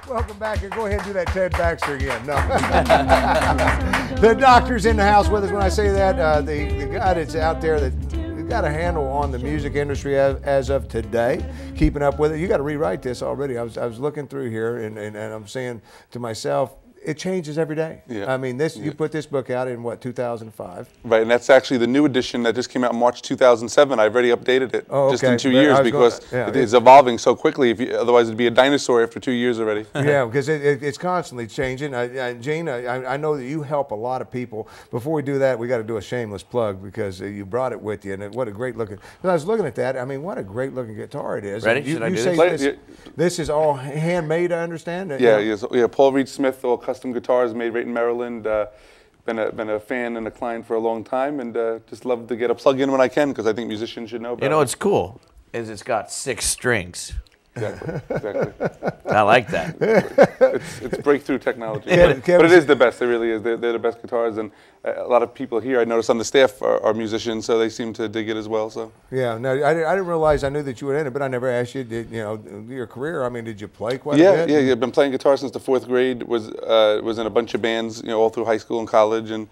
Welcome back, and go ahead and do that Ted Baxter again. No. The doctor's in the house with us. When I say that, the guy that's out there that got a handle on the music industry as of today, keeping up with it. You got to rewrite this already. I was looking through here, and I'm saying to myself, it changes every day. Yeah. I mean, you put this book out in what, 2005? Right, and that's actually the new edition that just came out in March 2007. I've already updated it just in 2 years because it's evolving so quickly. Otherwise, it'd be a dinosaur after 2 years already. Yeah, because it's constantly changing. Gene, I know that you help a lot of people. Before we do that, we got to do a shameless plug because you brought it with you, and what a great looking. When I was looking at that, I mean, what a great looking guitar it is. Ready? Should I do this? This is all handmade, I understand. Yeah, Paul Reed Smith, all custom guitars made right in Maryland. Been a fan and a client for a long time, and just love to get a plug in when I can because I think musicians should know about it. You know what's cool is it's got 6 strings. Exactly. I like that. It's breakthrough technology, but it is the best. It really is. They're the best guitars, and a lot of people here I noticed on the staff are musicians, so they seem to dig it as well. So yeah, no, I didn't realize. I knew that you were in it, but I never asked you. Your career? I mean, did you play quite a bit? Yeah. I've been playing guitar since the 4th grade. Was in a bunch of bands, all through high school and college, and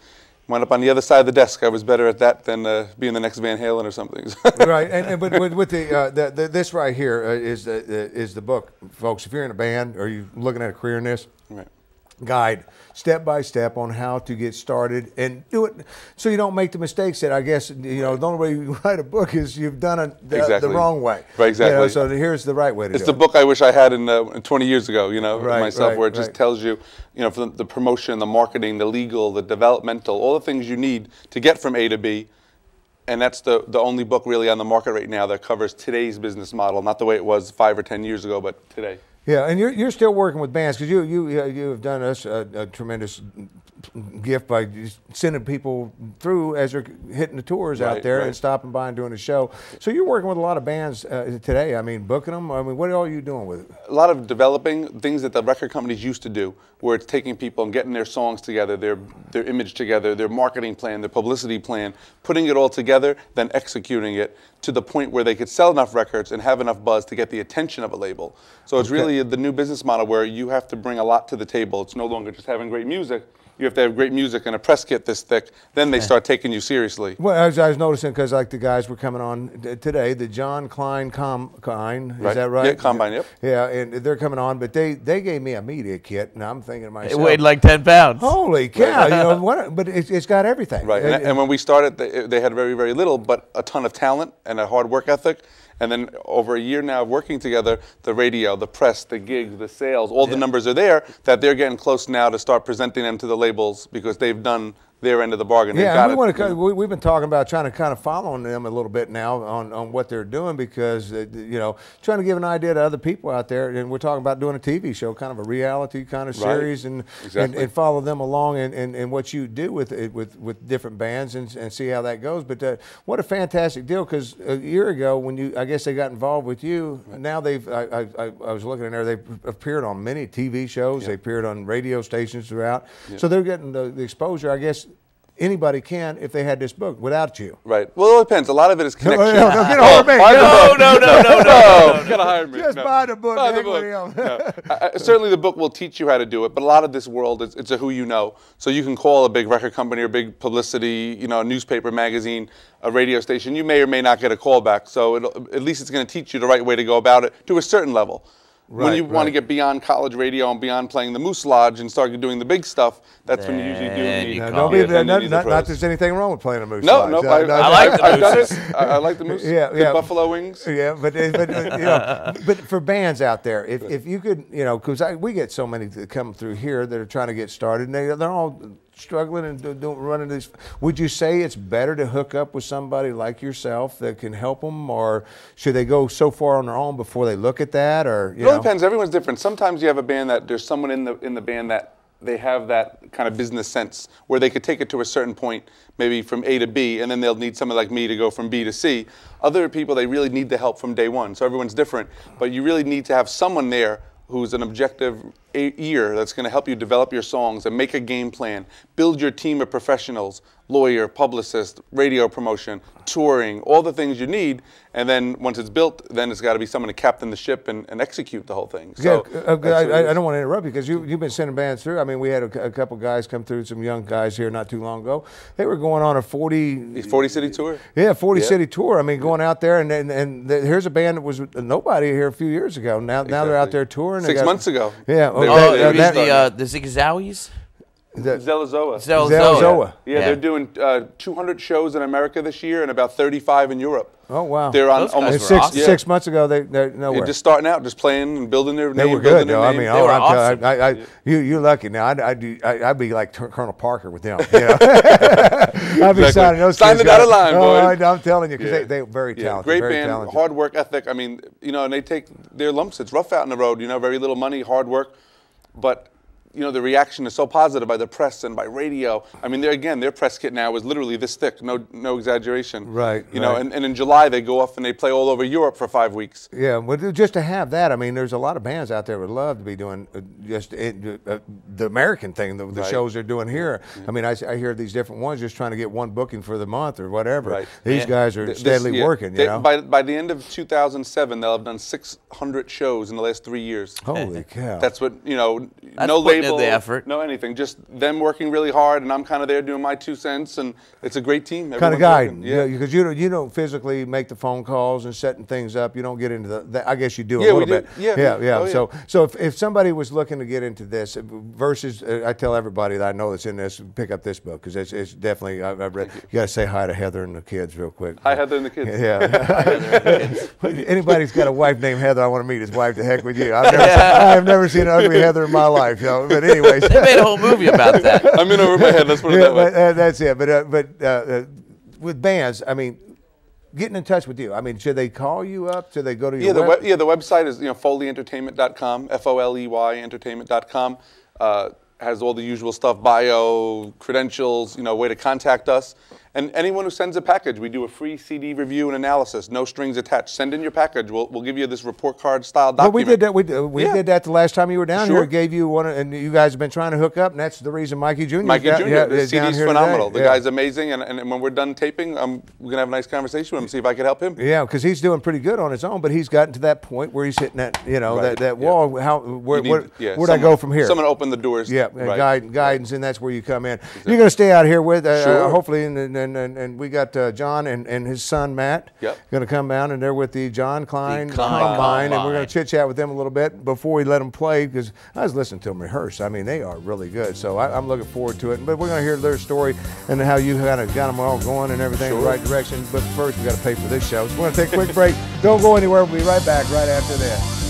wound up on the other side of the desk. I was better at that than being the next Van Halen or something. Right, but with this right here is the book, folks. If you're in a band or you're looking at a career in this, right. Guide step by step on how to get started and do it so you don't make the mistakes that I guess the only way you write a book is you've done it the wrong way. Right, exactly. So here's the right way to do it. It's the book I wish I had in 20 years ago. Myself, where it just tells you, for the promotion, the marketing, the legal, the developmental, all the things you need to get from A to B. And that's the only book really on the market right now that covers today's business model, not the way it was 5 or 10 years ago, but today. Yeah, and you're still working with bands because you have done us a tremendous gift by sending people through as they're hitting the tours out there and stopping by and doing a show. So you're working with a lot of bands today. I mean, booking them. I mean, what are you doing with it? A lot of developing things that the record companies used to do, where it's taking people and getting their songs together, their image together, their marketing plan, their publicity plan, putting it all together, then executing it to the point where they could sell enough records and have enough buzz to get the attention of a label. So it's really the new business model where you have to bring a lot to the table. It's no longer just having great music. You have to have great music and a press kit this thick. Then they start taking you seriously. Well, as I was noticing, because like the guys were coming on today, the John Klein Combine, is that right? Yeah, Combine, yep. Yeah, and they're coming on, but they gave me a media kit, and I'm thinking to myself, it weighed like 10 pounds. Holy cow! But it's got everything. Right, and when we started, they had very, very little, but a ton of talent and a hard work ethic. And then over a year now of working together, the radio, the press, the gigs, the sales, all the numbers are there, that they're getting close now to start presenting them to the labels because they've done their end of the bargain. Yeah, we've been talking about trying to kind of follow them a little bit now on what they're doing because, trying to give an idea to other people out there. And we're talking about doing a TV show, kind of a reality kind of series, and follow them along and what you do with different bands and see how that goes. But what a fantastic deal, because a year ago when I guess they got involved with you, now I was looking in there, they've appeared on many TV shows, they appeared on radio stations throughout. So they're getting the exposure, I guess, anybody can if they had this book without you. Right. Well, it depends. A lot of it is connection. No, get a hold of me. No. Gotta hire me. Just buy the book. Buy the book. Certainly the book will teach you how to do it, but a lot of this world, it's a who you know. So you can call a big record company or big publicity, a newspaper, magazine, a radio station. You may or may not get a call back. So at least it's going to teach you the right way to go about it to a certain level. When you want to get beyond college radio and beyond playing the Moose Lodge and start doing the big stuff, that's when you usually do not that there's anything wrong with playing a Moose Lodge. No, I like the Moose. I like the Moose. Good buffalo wings. Yeah, but for bands out there, if you could, because we get so many that come through here that are trying to get started, and they're all struggling and running these. Would you say it's better to hook up with somebody like yourself that can help them, or should they go so far on their own before they look at that? Or it all depends. Everyone's different. Sometimes you have a band that there's someone in the band that they have that kind of business sense where they could take it to a certain point, maybe from A to B, and then they'll need someone like me to go from B to C. Other people, they really need the help from day one. So everyone's different, but you really need to have someone there who's an objective ear that's going to help you develop your songs and make a game plan, build your team of professionals lawyer, publicist, radio promotion, touring, all the things you need. And then once it's built, then it's got to be someone to captain the ship and execute the whole thing. So I don't want to interrupt you because you've been sending bands through. I mean, we had a couple guys come through, some young guys here not too long ago. They were going on a 40 city tour. Yeah, 40 city tour. I mean, going out there and here's a band that was nobody here a few years ago. Now they're out there touring. 6 months ago. Yeah. The Zigzawies? Zelazoa. Yeah, they're doing 200 shows in America this year and about 35 in Europe. Oh wow! They're on almost awesome. 6 months ago. They're nowhere. They're just starting out, just playing and building their name. They were good, though. I mean, they were awesome. You're lucky. Now I'd be like Colonel Parker with them. You know? I'd be signing those. Sign the dotted line, boy. I'm telling you, because they're very talented. Great very band, talented. hard work ethic. I mean, you know, and they take their lumps. It's rough out on the road. You know, very little money, hard work, but. You know, the reaction is so positive by the press and by radio. I mean, their press kit now is literally this thick, no exaggeration. Right. You know, and in July they go off and they play all over Europe for 5 weeks. Yeah, well, just to have that, I mean, there's a lot of bands out there would love to be doing the American thing, the shows they're doing here. Yeah. I mean, I hear these different ones just trying to get one booking for the month or whatever. Right. These guys are steadily working, you know. By the end of 2007, they'll have done 600 shows in the last 3 years. Holy cow. That's what, you know, That's no label. The effort. No anything, just them working really hard, and I'm kind of there doing my 2 cents, and it's a great team. Kind of guiding, because you don't physically make the phone calls and setting things up. You don't get into the I guess you do a little bit. Yeah. Oh, so if somebody was looking to get into this versus, I tell everybody that I know that's in this, pick up this book because it's definitely I've read. You got to say hi to Heather and the kids real quick. Hi Heather and the kids. Yeah. Anybody's got a wife named Heather, I want to meet his wife. To heck with you. I've never seen an ugly Heather in my life. You know? But anyways. They made a whole movie about that. I'm in over my head. Let's put it that way. That's it. But with bands, I mean, getting in touch with you. I mean, should they call you up? Should they go to your the website is foleyentertainment.com, FOLEY entertainment.com. Has all the usual stuff, bio, credentials, way to contact us. And anyone who sends a package, we do a free CD review and analysis, no strings attached. Send in your package. We'll give you this report card style document. Well, we did that. We did that the last time you were down here. Gave you one, and you guys have been trying to hook up, and that's the reason Mikey Jr. The CD's phenomenal. The guy's amazing, and when we're done taping, we're gonna have a nice conversation with him, see if I can help him. Yeah, because he's doing pretty good on his own, but he's gotten to that point where he's hitting that, that wall. Where'd I go from here? Someone open the doors. Yeah, guidance, and that's where you come in. Exactly. You're gonna stay out here with, hopefully, and we got John and his son Matt going to come down, and they're with the John Klein Combine, and we're going to chit chat with them a little bit before we let them play, because I was listening to them rehearse. I mean, they are really good, so I'm looking forward to it. But we're going to hear their story and how you kind of got them all going and everything in the right direction. But first, we got to pay for this show, so we're going to take a quick break. Don't go anywhere. We'll be right back right after this.